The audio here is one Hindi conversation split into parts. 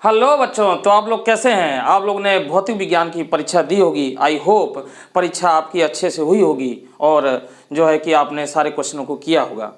हेलो बच्चों, तो आप लोग कैसे हैं। आप लोग ने भौतिक विज्ञान की परीक्षा दी होगी। आई होप परीक्षा आपकी अच्छे से हुई होगी और जो है कि आपने सारे क्वेश्चनों को किया होगा।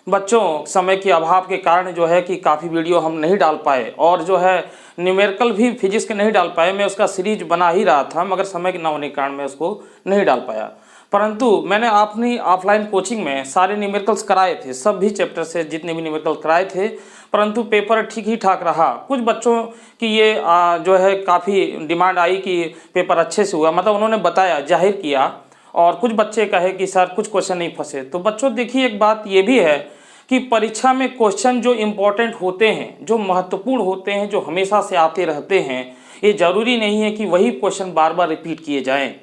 बच्चों, समय के अभाव के कारण जो है कि काफ़ी वीडियो हम नहीं डाल पाए और जो है न्यूमेरिकल भी फिजिक्स के नहीं डाल पाए। मैं उसका सीरीज बना ही रहा था, मगर समय के ना होने के कारण मैं उसको नहीं डाल पाया। परंतु मैंने अपनी ऑफलाइन कोचिंग में सारे न्यूमेरिकल्स कराए थे, सब भी चैप्टर से जितने भी न्यूमेरिकल कराए थे। परंतु पेपर ठीक ही ठाक रहा। कुछ बच्चों की ये जो है काफ़ी डिमांड आई कि पेपर अच्छे से हुआ, मतलब उन्होंने बताया, जाहिर किया। और कुछ बच्चे कहे कि सर कुछ क्वेश्चन नहीं फंसे। तो बच्चों देखिए, एक बात ये भी है कि परीक्षा में क्वेश्चन जो इम्पोर्टेंट होते हैं, जो महत्वपूर्ण होते हैं, जो हमेशा से आते रहते हैं, ये जरूरी नहीं है कि वही क्वेश्चन बार बार रिपीट किए जाएं।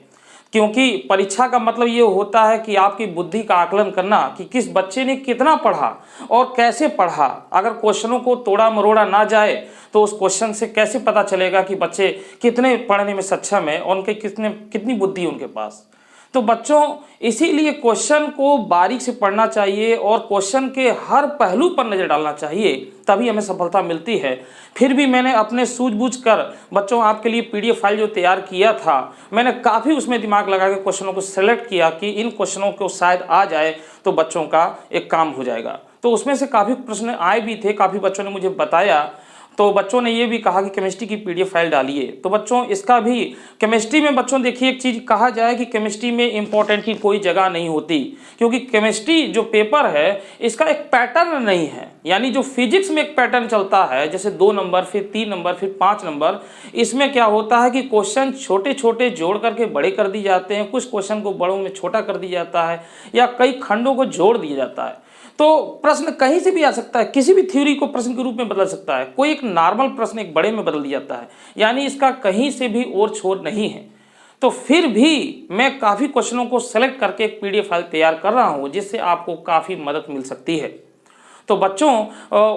क्योंकि परीक्षा का मतलब ये होता है कि आपकी बुद्धि का आकलन करना कि किस बच्चे ने कितना पढ़ा और कैसे पढ़ा। अगर क्वेश्चनों को तोड़ा मरोड़ा ना जाए तो उस क्वेश्चन से कैसे पता चलेगा कि बच्चे कितने पढ़ने में सक्षम है और उनके कितनी बुद्धि उनके पास। तो बच्चों, इसीलिए क्वेश्चन को बारीक से पढ़ना चाहिए और क्वेश्चन के हर पहलू पर नज़र डालना चाहिए, तभी हमें सफलता मिलती है। फिर भी मैंने अपने सूझबूझ कर बच्चों आपके लिए पीडीएफ फाइल जो तैयार किया था, मैंने काफ़ी उसमें दिमाग लगा के क्वेश्चनों को सेलेक्ट किया कि इन क्वेश्चनों को शायद आ जाए तो बच्चों का एक काम हो जाएगा। तो उसमें से काफ़ी प्रश्न आए भी थे, काफ़ी बच्चों ने मुझे बताया। तो बच्चों ने ये भी कहा कि केमिस्ट्री की पीडीएफ फाइल डालिए। तो बच्चों इसका भी केमिस्ट्री में बच्चों देखिए, एक चीज़ कहा जाए कि केमिस्ट्री में इंपॉर्टेंट की कोई जगह नहीं होती, क्योंकि केमिस्ट्री जो पेपर है इसका एक पैटर्न नहीं है। यानी जो फिजिक्स में एक पैटर्न चलता है, जैसे 2 नंबर, फिर 3 नंबर, फिर 5 नंबर, इसमें क्या होता है कि क्वेश्चन छोटे छोटे जोड़ करके बड़े कर दिए जाते हैं, कुछ क्वेश्चन को बड़ों में छोटा कर दिया जाता है, या कई खंडों को जोड़ दिया जाता है। तो प्रश्न कहीं से भी आ सकता है, किसी भी थ्योरी को प्रश्न के रूप में बदल सकता है। कोई एक नॉर्मल प्रश्न एक बड़े में बदल दिया जाता है, यानी इसका कहीं से भी ओर छोर नहीं है। तो फिर भी मैं काफ़ी क्वेश्चनों को सेलेक्ट करके एक पीडीएफ फाइल तैयार कर रहा हूं, जिससे आपको काफ़ी मदद मिल सकती है। तो बच्चों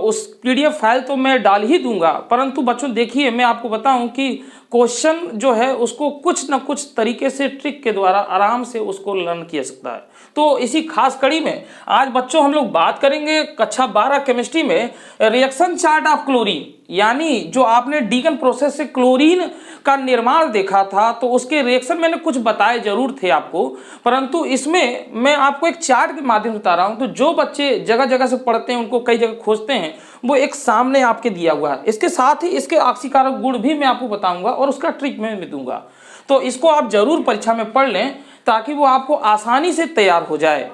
उस पीडीएफ फाइल तो मैं डाल ही दूंगा, परंतु बच्चों देखिए, मैं आपको बताऊं कि क्वेश्चन जो है उसको कुछ ना कुछ तरीके से ट्रिक के द्वारा आराम से उसको लर्न किया सकता है। तो इसी खास कड़ी में आज बच्चों हम लोग बात करेंगे कक्षा 12 केमिस्ट्री में रिएक्शन चार्ट ऑफ क्लोरीन। यानी जो आपने डीकन प्रोसेस से क्लोरीन का निर्माण देखा था, तो उसके रिएक्शन मैंने कुछ बताए जरूर थे आपको, परंतु इसमें मैं आपको एक चार्ट के माध्यम से बता रहा हूं। तो जो बच्चे जगह जगह से पढ़ते हैं, उनको कई जगह खोजते हैं, वो एक सामने आपके दिया हुआ है। इसके साथ ही इसके ऑक्सीकारक गुण भी मैं आपको बताऊंगा और उसका ट्रिक मैं दूंगा। तो इसको आप जरूर परीक्षा में पढ़ लें, ताकि वो आपको आसानी से तैयार हो जाए।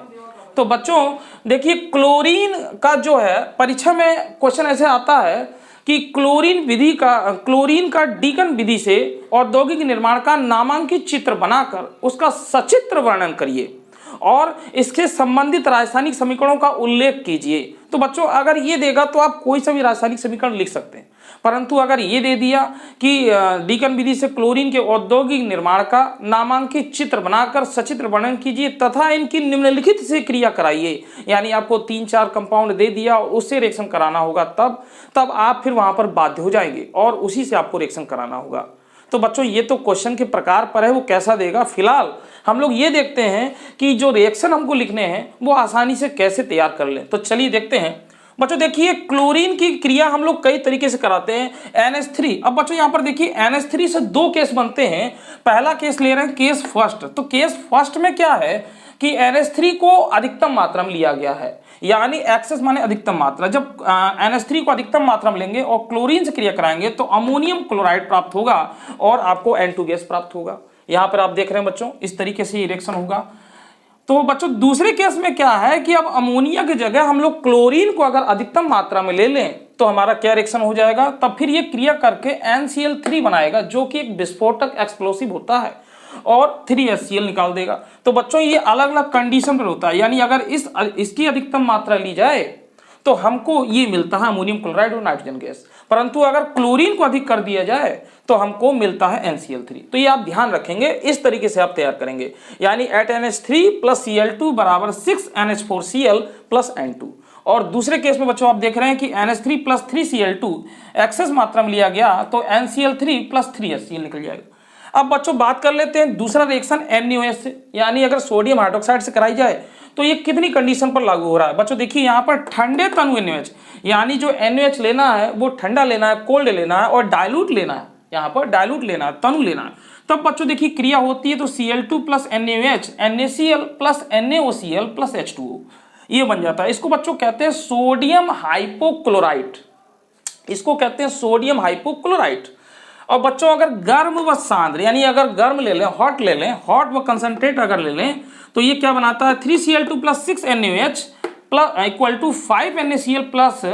तो बच्चों देखिए, क्लोरीन का जो है परीक्षा में क्वेश्चन ऐसे आता है कि क्लोरीन का डीकन विधि से औद्योगिक निर्माण का नामांकित चित्र बनाकर उसका सचित्र वर्णन करिए और इसके संबंधित रासायनिक समीकरणों का उल्लेख कीजिए। तो बच्चों अगर ये देगा तो आप कोई सा भी रासायनिक समीकरण लिख सकते हैं, परंतु अगर ये दे दिया कि डीकन विधि से क्लोरीन के औद्योगिक निर्माण का नामांकित चित्र बनाकर सचित्र वर्णन कीजिए तथा इनकी निम्नलिखित से क्रिया कराइए, यानी आपको 3-4 कंपाउंड दे दिया और उससे रिएक्शन कराना होगा, तब आप फिर वहां पर बाध्य हो जाएंगे और उसी से आपको रिएक्शन कराना होगा। तो बच्चों ये तो क्वेश्चन के प्रकार पर है, वो कैसा देगा। फिलहाल हम लोग ये देखते हैं कि जो रिएक्शन हमको लिखने हैं वो आसानी से कैसे तैयार कर लें। तो चलिए देखते हैं। बच्चों देखिए, क्लोरीन की क्रिया हम लोग कई तरीके से कराते हैं। NH3, अब बच्चों यहाँ पर देखिए NH3 से 2 केस बनते हैं। पहला केस ले रहे हैं केस फर्स्ट। तो केस फर्स्ट में क्या है कि NH3 को अधिकतम मात्रा में लिया गया है, यानी एक्सेस माने अधिकतम मात्रा। जब NH3 को अधिकतम मात्रा में लेंगे और क्लोरीन से क्रिया कराएंगे तो अमोनियम क्लोराइड प्राप्त होगा और आपको N2 गैस प्राप्त होगा। यहाँ पर आप देख रहे हैं बच्चों, इस तरीके से रिएक्शन होगा। तो बच्चों दूसरे केस में क्या है कि अब अमोनिया की जगह हम लोग क्लोरीन को अगर अधिकतम मात्रा में ले लें तो हमारा क्या रिएक्शन हो जाएगा, तब फिर ये क्रिया करके NCl3 बनाएगा, जो कि एक विस्फोटक एक्सप्लोसिव होता है, और 3HCl निकाल देगा। तो बच्चों ये अलग अलग कंडीशन पर होता है, यानी अगर इसकी अधिकतम मात्रा ली जाए तो हमको ये मिलता है अमोनियम क्लोराइड और नाइट्रोजन गैस, परंतु अगर क्लोरीन को अधिक कर दिया जाए तो हमको मिलता है NCl3। तो ये आप ध्यान रखेंगे, इस तरीके से आप तैयार करेंगे, यानी 8NH3 + Cl2 = 6NH4Cl + N2। और दूसरे केस में बच्चों आप देख रहे हैं कि NH3 + 3Cl2 एक्सेस मात्रा में लिया गया तो NCl3 + 3HCl निकल जाएगा। अब बच्चों बात कर लेते हैं दूसरा रिएक्शन NaOH से, यानी अगर सोडियम हाइड्रोक्साइड से कराई जाए तो ये कितनी कंडीशन पर लागू हो रहा है बच्चों? देखिए यहाँ पर ठंडे तनु NaOH, यानी जो NaOH लेना है वो ठंडा लेना है, कोल्ड लेना है और डाइल्यूट लेना है, यहाँ पर डाइल्यूट लेना है, तनु लेना है। तब बच्चों देखिए क्रिया होती है तो Cl2 plus NaOH NaCl plus NaOCl plus H2O ये बन जाता है। इसको बच्चों कहते हैं सोडियम हाइपोक्लोराइट, इसको कहते हैं सोडियम हाइपोक्लोराइट। और बच्चों अगर गर्म व सांद्र, यानी अगर गर्म ले लें, हॉट ले लें, हॉट व कंसंट्रेट अगर ले लें तो ये क्या बनाता है 3Cl2 plus 6 NaOH plus equal to 5 NaCl plus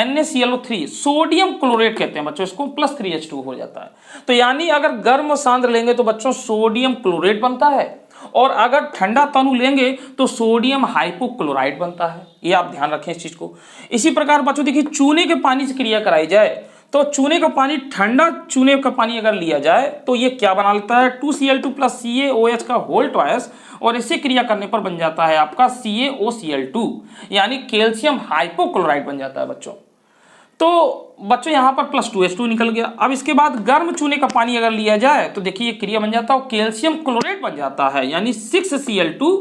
NaClO3 sodium chlorate कहते हैं बच्चों इसको, प्लस 3H2 हो जाता है। तो यानी अगर गर्म व सांद्र लेंगे तो बच्चों सोडियम क्लोरेट बनता है, और अगर ठंडा तनु लेंगे तो सोडियम हाइपोक्लोराइट बनता है। ये आप ध्यान रखें इस चीज को। इसी प्रकार बच्चों देखिए चूने के पानी से क्रिया कराई जाए तो चूने का पानी, ठंडा चूने का पानी अगर लिया जाए तो ये क्या बना लेता है 2Cl2 प्लस CaOH का होल ट्वाइस, और इससे क्रिया करने पर बन जाता है आपका CaOCl2 यानी कैल्शियम हाइपोक्लोराइट बन जाता है बच्चों। तो बच्चों यहाँ पर प्लस 2H2 निकल गया। अब इसके बाद गर्म चूने का पानी अगर लिया जाए तो देखिए ये क्रिया बन जाता है कैल्शियम क्लोरेट बन जाता है, यानी 6Cl2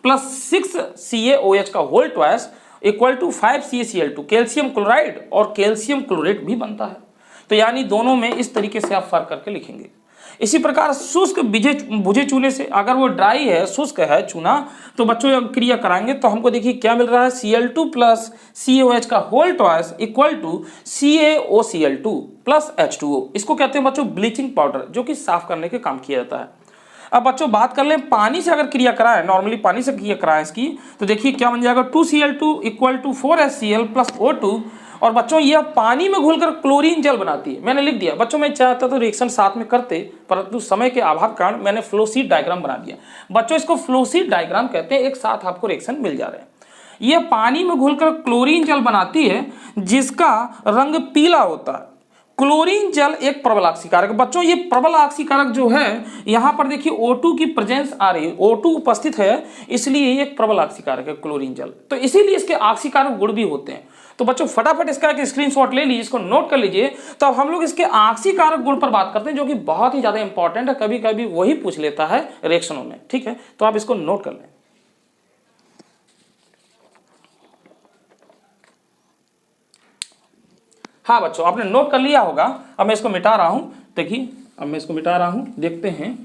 प्लस 6 CaOH का whole twice equal to 5 CaCl2 calcium chloride और कैल्शियम क्लोरेट भी बनता है। तो यानी दोनों में इस तरीके से आप फर्क करके लिखेंगे। इसी प्रकार शुष्क बुझे चूने से, अगर वो ड्राई है, शुष्क है चूना, तो बच्चों जब क्रिया कराएंगे तो हमको देखिए क्या मिल रहा है Cl2 प्लस CaOH का whole twice equal to CaOCl2 plus H2O। इसको कहते हैं बच्चों ब्लीचिंग पाउडर, जो कि साफ करने के काम किया जाता है। अब बच्चों बात कर लें पानी से अगर क्रिया कराएं, नॉर्मली पानी से क्रिया कराएं इसकी, तो देखिए क्या बन जाएगा 2Cl2 equal to 4HCl plus O2। और बच्चों यह पानी में घुलकर क्लोरीन जल बनाती है। मैंने लिख दिया बच्चों, मैं चाहता तो रिएक्शन साथ में करते, परंतु समय के अभाव कारण मैंने फ्लोशीट डायग्राम बना दिया। बच्चों इसको फ्लोशीट डायग्राम कहते हैं, एक साथ आपको रिएक्शन मिल जा रहे हैं। यह पानी में घुलकर क्लोरीन जल बनाती है जिसका रंग पीला होता है। क्लोरीन जल एक प्रबल ऑक्सीकारक। बच्चों ये प्रबल ऑक्सीकारक जो है, यहाँ पर देखिए O2 की प्रेजेंस आ रही है, O2 उपस्थित है, इसलिए ये एक प्रबल ऑक्सीकारक है क्लोरीन जल। तो इसीलिए इसके ऑक्सीकारक गुण भी होते हैं। तो बच्चों फटाफट इसका एक स्क्रीनशॉट ले लीजिए, इसको नोट कर लीजिए। तो अब हम लोग इसके ऑक्सीकारक गुण पर बात करते हैं, जो कि बहुत ही ज्यादा इंपॉर्टेंट है, कभी कभी वही पूछ लेता है रिएक्शनों में। ठीक है, तो आप इसको नोट कर लें। हाँ बच्चों आपने नोट कर लिया होगा। अब मैं इसको मिटा रहा हूं, देखिए अब मैं इसको मिटा रहा हूं, देखते हैं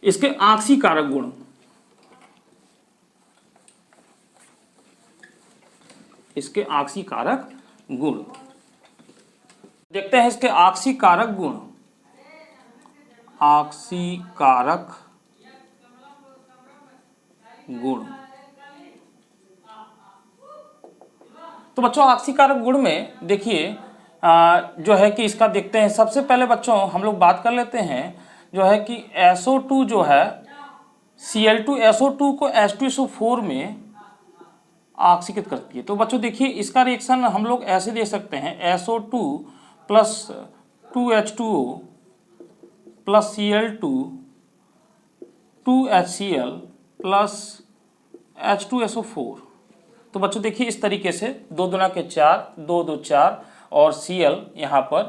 इसके ऑक्सीकारक गुण। इसके ऑक्सीकारक गुण देखते हैं, इसके ऑक्सीकारक गुण। ऑक्सीकारक गुण तो बच्चों ऑक्सीकारक गुण में देखिए जो है कि इसका देखते हैं। सबसे पहले बच्चों हम लोग बात कर लेते हैं जो है कि SO2 जो है Cl2SO2 को H2SO4 में ऑक्सीकृत करती है। तो बच्चों देखिए इसका रिएक्शन हम लोग ऐसे दे सकते हैं SO2 plus 2H2O plus Cl2 2HCl plus H2SO4। तो बच्चों देखिए इस तरीके से 2 दूना के 4, 2 2 4 और Cl यहाँ पर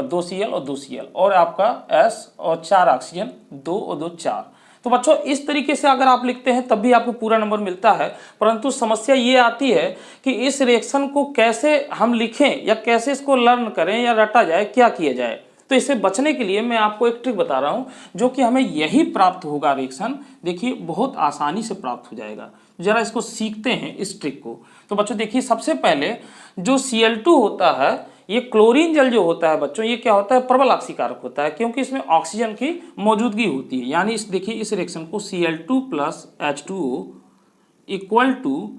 2 Cl और 2 Cl और आपका S और 4 ऑक्सीजन 2 और 2 4। तो बच्चों इस तरीके से अगर आप लिखते हैं तब भी आपको पूरा नंबर मिलता है। परंतु समस्या ये आती है कि इस रिएक्शन को कैसे हम लिखें या कैसे इसको लर्न करें या रटा जाए, क्या किया जाए। तो इससे बचने के लिए मैं आपको एक ट्रिक बता रहा हूं, जो कि हमें यही प्राप्त होगा रिएक्शन। देखिए बहुत आसानी से प्राप्त हो जाएगा, जरा इसको सीखते हैं इस ट्रिक को। तो बच्चों देखिए सबसे पहले जो Cl2 होता है, ये क्लोरीन जल जो होता है बच्चों, ये क्या होता है प्रबल ऑक्सीकारक होता है, क्योंकि इसमें ऑक्सीजन की मौजूदगी होती है। यानी इस देखिए इस रिएक्शन को Cl2 plus H2O equal to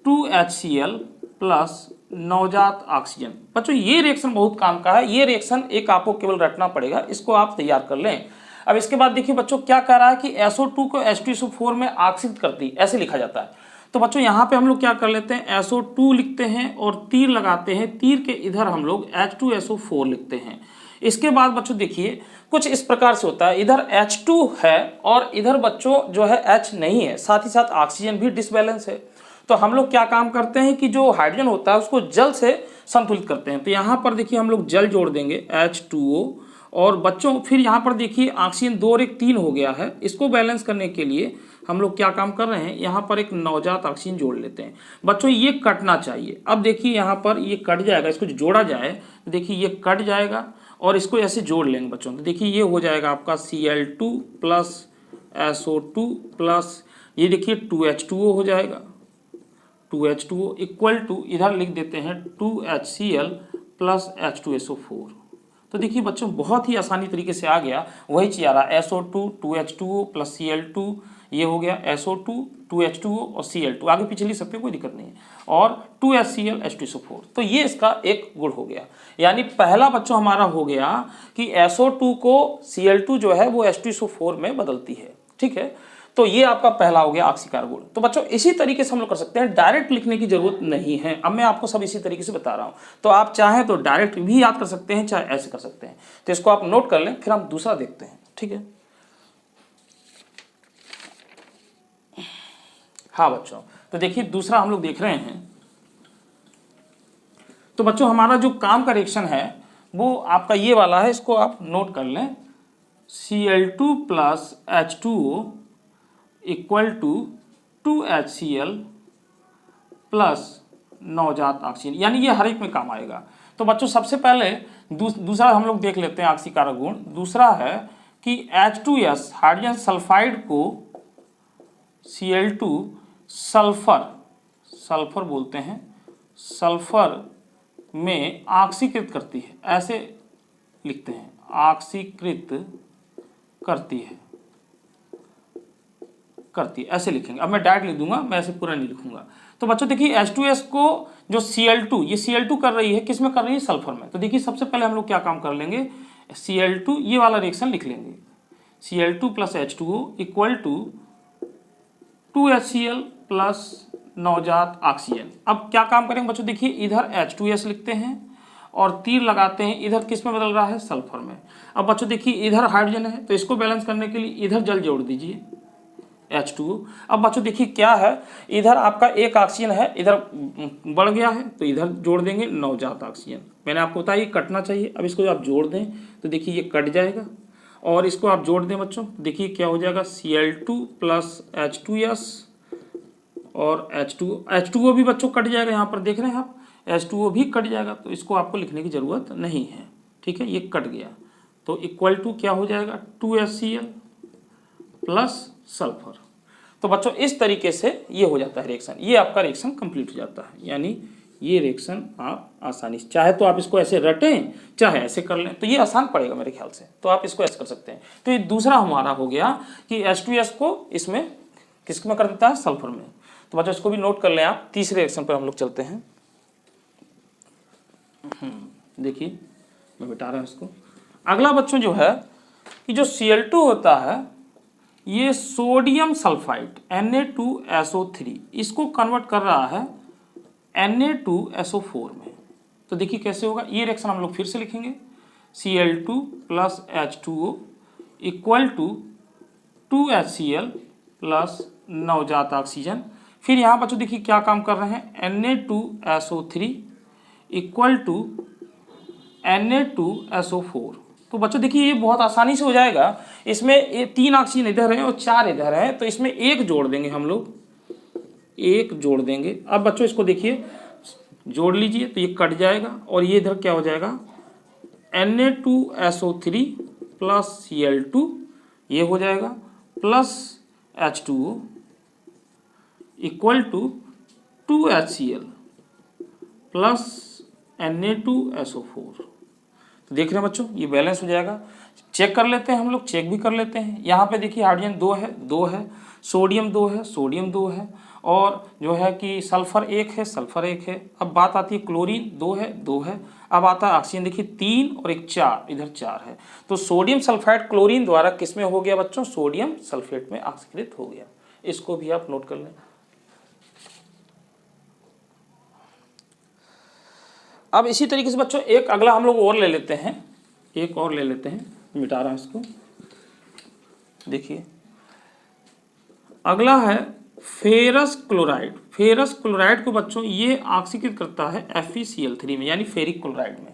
2HCl plus नवजात ऑक्सीजन। बच्चों ये रिएक्शन बहुत काम का है, ये रिएक्शन एक आपको केवल रटना पड़ेगा, इसको आप तैयार कर लें। अब इसके बाद देखिए बच्चों क्या कह रहा है कि SO2 को H2SO4 में ऑक्सीकृत करती, ऐसे लिखा जाता है। तो बच्चों यहाँ पे हम लोग क्या कर लेते हैं, SO2 लिखते हैं और तीर लगाते हैं, तीर के इधर हम लोग H2SO4 लिखते हैं। इसके बाद बच्चों देखिए कुछ इस प्रकार से होता है, इधर H2 है और इधर बच्चों जो है H नहीं है, साथ ही साथ ऑक्सीजन भी डिसबैलेंस है। तो हम लोग क्या काम करते हैं कि जो हाइड्रोजन होता है उसको जल से संतुलित करते हैं। तो यहाँ पर देखिए हम लोग जल जोड़ देंगे H2O, और बच्चों फिर यहाँ पर देखिए ऑक्सीजन 2 और 1 3 हो गया है, इसको बैलेंस करने के लिए हम लोग क्या काम कर रहे हैं, यहाँ पर एक नवजात ऑक्सीजन जोड़ लेते हैं। बच्चों ये कटना चाहिए। अब देखिए यहाँ पर ये कट जाएगा, इसको जोड़ा जाए तो देखिए ये कट जाएगा और इसको ऐसे जोड़ लेंगे बच्चों। तो देखिए ये हो जाएगा आपका Cl2 प्लस SO2 प्लस ये देखिए 2H2O हो जाएगा। 2H2O इक्वल टू इधर लिख देते हैं 2HCl प्लस H2SO4। तो देखिए बच्चों बहुत ही आसानी तरीके से आ गया, वही चीज आ रहा SO2 2H2O प्लस Cl2, ये हो गया SO2 2H2O और Cl2, आगे पीछे लिख सकते हैं कोई दिक्कत नहीं है, और 2HCl H2SO4। तो ये इसका एक गुण हो गया। यानी पहला बच्चों हमारा हो गया कि SO2 को Cl2 जो है वो H2SO4 में बदलती है। ठीक है, तो ये आपका पहला हो गया ऑक्सीकार गुण। तो बच्चों इसी तरीके से हम लोग कर सकते हैं, डायरेक्ट लिखने की जरूरत नहीं है। अब मैं आपको सब इसी तरीके से बता रहा हूं, तो आप चाहें तो डायरेक्ट भी याद कर सकते हैं, चाहे ऐसे कर सकते हैं। तो इसको आप नोट कर लें, फिर हम दूसरा देखते हैं। ठीक है, हाँ बच्चों, तो देखिए दूसरा हम लोग देख रहे हैं। तो बच्चों हमारा जो काम का रिएक्शन है वो आपका ये वाला है, इसको आप नोट कर लें। Cl2 plus H2O equal to 2HCl plus नवजात ऑक्सीजन, यानी ये हर एक में काम आएगा। तो बच्चों सबसे पहले दूसरा हम लोग देख लेते हैं ऑक्सीकारक गुण। दूसरा है कि H2S हाइड्रोजन सल्फाइड को Cl2 सल्फर बोलते हैं, सल्फर में ऑक्सीकृत करती है, ऐसे लिखते हैं, ऑक्सीकृत करती है ऐसे लिखेंगे। अब मैं डायरेक्ट लिख दूंगा, मैं ऐसे पूरा नहीं लिखूंगा। तो बच्चों देखिए H2S को जो Cl2, ये Cl2 कर रही है, किस में कर रही है, सल्फर में। तो देखिए सबसे पहले हम लोग क्या काम कर लेंगे, Cl2 ये वाला रिएक्शन लिख लेंगे, Cl2 plus H2O equal to 2HCl plus नवजात ऑक्सीजन। अब क्या काम करेंगे बच्चों, देखिए इधर H2S लिखते हैं और तीर लगाते हैं, इधर किस में बदल रहा है, सल्फर में। अब बच्चों देखिए इधर हाइड्रोजन है, तो इसको बैलेंस करने के लिए इधर जल जोड़ दीजिए H2O। अब बच्चों देखिए क्या है, इधर आपका एक ऑक्सीजन है, इधर बढ़ गया है, तो इधर जोड़ देंगे नवजात ऑक्सीजन। मैंने आपको बताया ये कटना चाहिए। अब इसको आप जोड़ दें तो देखिए ये कट जाएगा, और इसको आप जोड़ दें बच्चों, देखिए क्या हो जाएगा, Cl2 प्लस H2S और H2O भी बच्चों कट जाएगा। यहाँ पर देख रहे हैं आप, H2O भी कट जाएगा, तो इसको आपको लिखने की जरूरत नहीं है। ठीक है, ये कट गया, तो इक्वल टू क्या हो जाएगा, 2HCl प्लस सल्फर। तो बच्चों इस तरीके से ये हो जाता है रिएक्शन, ये आपका रिएक्शन कंप्लीट हो जाता है। यानी ये रिएक्शन आप आसानी से, चाहे तो आप इसको ऐसे रटें, चाहे ऐसे कर लें, तो ये आसान पड़ेगा मेरे ख्याल से, तो आप इसको ऐसे कर सकते हैं। तो ये दूसरा हमारा हो गया कि H2S को इसमें किस में कर देता है, सल्फर में। तो बच्चों इसको भी नोट कर लें आप। तीसरे रिएक्शन पर हम लोग चलते हैं। देखिए मैं बिठा रहा हूँ इसको। अगला बच्चों जो है कि जो Cl2 होता है, ये सोडियम सल्फाइड Na2SO3 इसको कन्वर्ट कर रहा है Na2SO4 में। तो देखिए कैसे होगा, ये रिएक्शन हम लोग फिर से लिखेंगे, Cl2 plus H2O equal to 2HCl plus नवजात ऑक्सीजन। फिर यहाँ बच्चों देखिए क्या काम कर रहे हैं, Na2SO3 इक्वल टू Na2SO4। तो बच्चों देखिए ये बहुत आसानी से हो जाएगा। इसमें ये 3 ऑक्सीजन इधर है और 4 इधर है, तो इसमें एक जोड़ देंगे हम लोग, एक जोड़ देंगे। अब बच्चों इसको देखिए जोड़ लीजिए, तो ये कट जाएगा और ये इधर क्या हो जाएगा, Na2SO3 प्लस Cl2 ये हो जाएगा plus H2O equal to 2HCl plus Na2SO4। तो देख रहे हैं बच्चों ये बैलेंस हो जाएगा। चेक कर लेते हैं हम लोग, चेक भी कर लेते हैं। यहाँ पे देखिए हाइड्रोजन 2 है, सोडियम 2 है, सोडियम 2 है, और जो है कि सल्फर 1 है, सल्फर 1 है। अब बात आती है क्लोरीन 2 है। अब आता है ऑक्सीजन, देखिए 3 और एक 4, इधर 4 है। तो सोडियम सल्फाइड क्लोरीन द्वारा किस में हो गया बच्चों, सोडियम सल्फेट में ऑक्सीकृत हो गया। इसको भी आप नोट कर लें। अब इसी तरीके से बच्चों एक अगला हम लोग और ले लेते हैं, एक और ले लेते हैं, मिटा रहा हूं इसको। देखिए अगला है फेरस क्लोराइड। फेरस क्लोराइड को बच्चों ये ऑक्सीकृत करता है FeCl3 में, यानी फेरिक क्लोराइड में।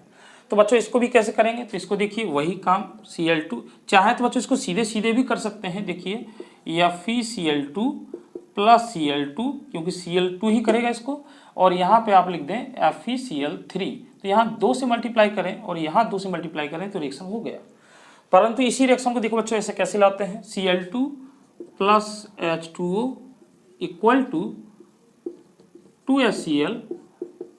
तो बच्चों इसको भी कैसे करेंगे, तो इसको देखिए वही काम Cl2, चाहे तो बच्चों इसको सीधे सीधे भी कर सकते हैं। देखिए FeCl2 प्लस Cl2, क्योंकि Cl2 ही करेगा इसको, और यहाँ पे आप लिख दें FeCl3। तो यहाँ 2 से मल्टीप्लाई करें और यहाँ 2 से मल्टीप्लाई करें तो रिएक्शन हो गया। परंतु इसी रिएक्शन को देखो बच्चों ऐसे कैसे लाते हैं, Cl2 plus H2O equal to 2HCl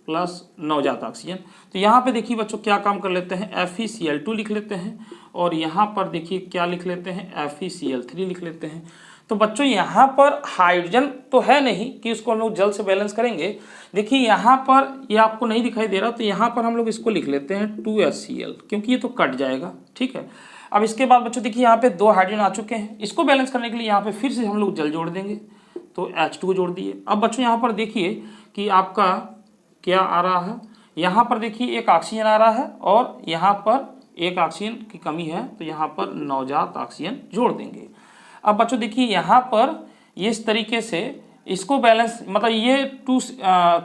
plus नवजात ऑक्सीजन। तो यहाँ पे देखिए बच्चों क्या काम कर लेते हैं, FeCl2 लिख लेते हैं और यहाँ पर देखिए क्या लिख लेते हैं, FeCl3 लिख लेते हैं। तो बच्चों यहाँ पर हाइड्रोजन तो है नहीं कि उसको हम लोग जल से बैलेंस करेंगे। देखिए यहाँ पर ये आपको नहीं दिखाई दे रहा, तो यहाँ पर हम लोग इसको लिख लेते हैं 2HCl, क्योंकि ये तो कट जाएगा, ठीक है। अब इसके बाद बच्चों देखिए यहाँ पे 2 हाइड्रोजन आ चुके हैं, इसको बैलेंस करने के लिए यहाँ पे फिर से हम लोग जल जोड़ देंगे, तो H2 जोड़ दिए। अब बच्चों यहाँ पर देखिए कि आपका क्या आ रहा है, यहाँ पर देखिए एक ऑक्सीजन आ रहा है और यहाँ पर एक ऑक्सीजन की कमी है, तो यहाँ पर नवजात ऑक्सीजन जोड़ देंगे। अब बच्चों देखिए यहाँ पर ये इस तरीके से इसको बैलेंस, मतलब ये 2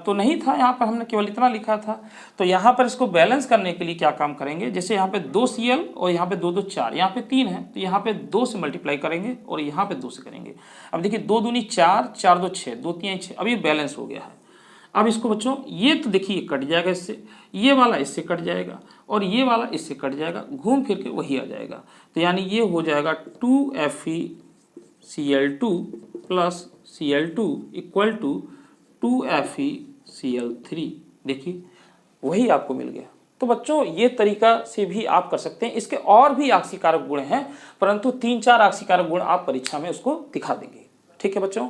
तो नहीं था, यहाँ पर हमने केवल इतना लिखा था। तो यहाँ पर इसको बैलेंस करने के लिए क्या काम करेंगे, जैसे यहाँ पे 2 Cl और यहाँ पे 2 2 4, यहाँ पे 3 है, तो यहाँ पे 2 से मल्टीप्लाई करेंगे और यहाँ पे 2 से करेंगे। अब देखिए 2 दूनी 4, 4 2 6, 2 3 6, अब ये बैलेंस हो गया है। अब इसको बच्चों ये तो देखिए कट जाएगा इससे, ये वाला इससे कट जाएगा और ये वाला इससे कट जाएगा, घूम फिर के वही आ जाएगा। तो यानी ये हो जाएगा 2FeCl2 plus Cl2 equal to 2FeCl3। देखिए वही आपको मिल गया। तो बच्चों ये तरीका से भी आप कर सकते हैं। इसके और भी ऑक्सीकारक गुण हैं, परंतु 3-4 ऑक्सीकारक गुण आप परीक्षा में उसको दिखा देंगे, ठीक है बच्चों।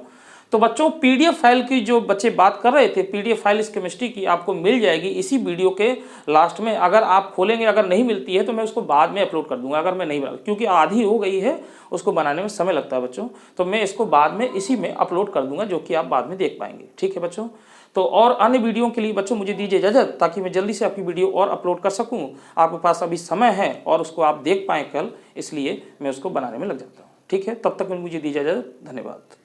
तो बच्चों पीडीएफ फाइल की जो बच्चे बात कर रहे थे, पीडीएफ फाइल इस केमिस्ट्री की आपको मिल जाएगी इसी वीडियो के लास्ट में। अगर आप खोलेंगे, अगर नहीं मिलती है तो मैं उसको बाद में अपलोड कर दूंगा, अगर मैं नहीं बना, क्योंकि आधी हो गई है, उसको बनाने में समय लगता है बच्चों, तो मैं इसको बाद में इसी में अपलोड कर दूंगा, जो कि आप बाद में देख पाएंगे, ठीक है बच्चों। तो और अन्य वीडियो के लिए बच्चों मुझे दीजिए इजाजत, ताकि मैं जल्दी से आपकी वीडियो और अपलोड कर सकूँ। आपके पास अभी समय है और उसको आप देख पाएँ कल, इसलिए मैं उसको बनाने में लग जाता हूँ, ठीक है। तब तक मुझे दीजिए इजाजत, धन्यवाद।